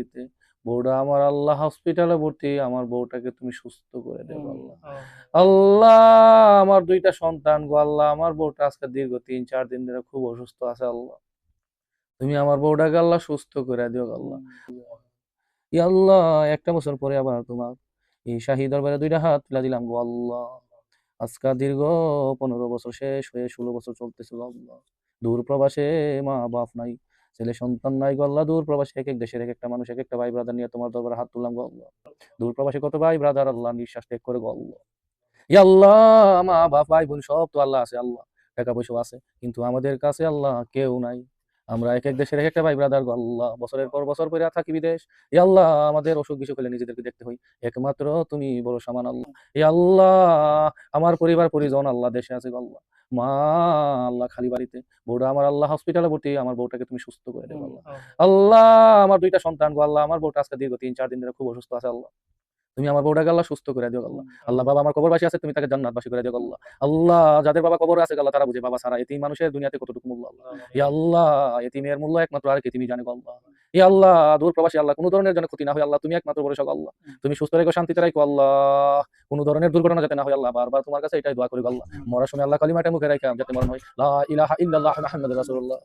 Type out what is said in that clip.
বাড়িতে, বউটা আমার আল্লাহ হসপিটালে ভর্তি, আমার বউটাকে তুমি সুস্থ করে দেবো আল্লাহ। আল্লাহ, আমার দুইটা সন্তান গো আল্লাহ, আমার বউটা আজকে দীর্ঘ 3-4 দিন ধরে খুব অসুস্থ আছে আল্লাহ, তুমি আমার বউটাকে আল্লাহ সুস্থ করে দিও আল্লাহ। ইয়া আল্লাহ, একটা বছর পরে আবার তোমার এই শাহী দরবারে দুইটা হাত তুলে দিলাম গো আল্লাহ। আজকা দীর্ঘ 15 বছর শেষ হয়ে 16 বছর চলতেছে গো আল্লাহ। দূর প্রবাসে মা বাপ নাই, ছেলে সন্তান নাই গো আল্লাহ। দূর প্রবাসে এক এক দেশের এক একটা মানুষ, এক একটা ভাই ব্রাদার নিয়ে তোমার দরবারে হাত তুললাম গো আল্লাহ। দূর প্রবাসে কত ভাই ব্রাদার আল্লাহ নিঃশ্বাস ত্যাগ করে গো আল্লাহ। ইয়া আল্লাহ, মা বাপ ভাই বোন সব তো আল্লাহ আছে আল্লাহ, টাকা পয়সা আছে, কিন্তু আমাদের কাছে আল্লাহ কেউ নাই। আমরা এক এক দেশের এক একটা ভাই ব্রাদার গো আল্লাহ, বছরের পর বছর পরে থাকি বিদেশ। ইয়া আল্লাহ, আমাদের অসুখ বিসুখ হলে নিজেদেরকে দেখতে হয়, একমাত্র তুমি বড় সামান আল্লাহ। ইয়া আল্লাহ, আমার পরিবার পরিজন আল্লাহ দেশে আছে গো আল্লাহ। মা আল্লাহ খালি বাড়িতে, বউটা আমার আল্লাহ হসপিটালে ভর্তি, আমার বউটাকে তুমি সুস্থ করে দেবো আল্লাহ। আল্লাহ, আমার দুইটা সন্তান গো আল্লাহ, আমার বউটা আজকে দীর্ঘ 3-4 দিন ধরে খুব অসুস্থ আছে আল্লাহ, তুমি আমার বউটাকে আল্লাহ সুস্থ করে দিও আল্লাহ। আল্লাহ, বাবা আমার কবরবাসী আছে, তুমি তাকে জান্নাতবাসী করে দিও আল্লাহ। আল্লাহ, যাদের বাবা কবরে আছে আল্লাহ, তারা বুঝে বাবা ছাড়া এতিম মানুষের দুনিয়াতে কতটুকু মূল্য আল্লাহ। ইয়া আল্লাহ, এতিমের মূল্য একমাত্র আর তুমি জানে গো আল্লাহ। ইয়া আল্লাহ, দূর প্রবাসী আল্লাহ কোনো ধরনের জন্য ক্ষতি না হয় আল্লাহ, তুমি একমাত্র ভরসা গো আল্লাহ। তুমি সুস্থ রেখো, শান্তিতে রাখো আল্লাহ, কোনো ধরনের দুর্ঘটনা যাতে না হয় আল্লাহ, বারবার তোমার কাছে এটাই দোয়া করি গো আল্লাহ। মরার সময় আল্লাহ কালিমাটা মুখে রাখা যাতে মরণ হয় লা ইলাহা ইল্লাল্লাহ মুহাম্মাদুর রাসূলুল্লাহ।